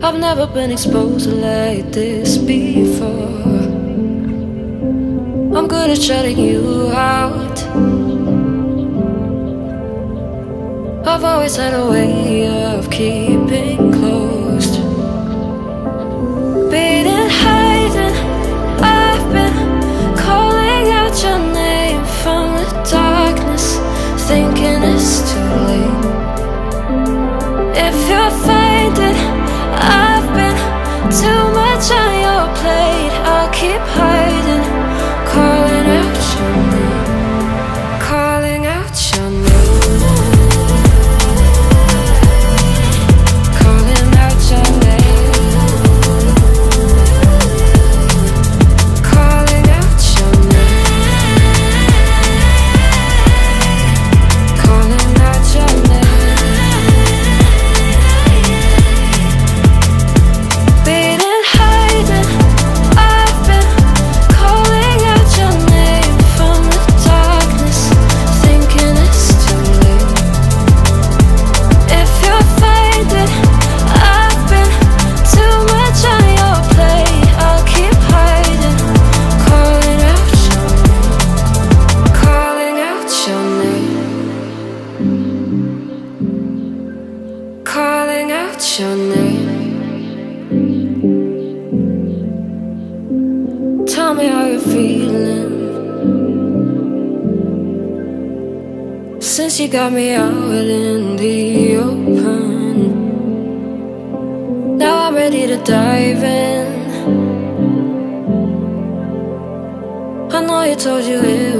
I've never been exposed like this before. I'm good at shutting you out. I've always had a way of keeping closed. Beating, hiding, I've been calling out your name from the darkness, thinking it's too late. If you're finding I've been too much on your plate, I'll keep hiding, calling out your name, calling out your name. Calling out your name. Tell me how you're feeling since you got me out in the open. Now I'm ready to dive in. I know you told you it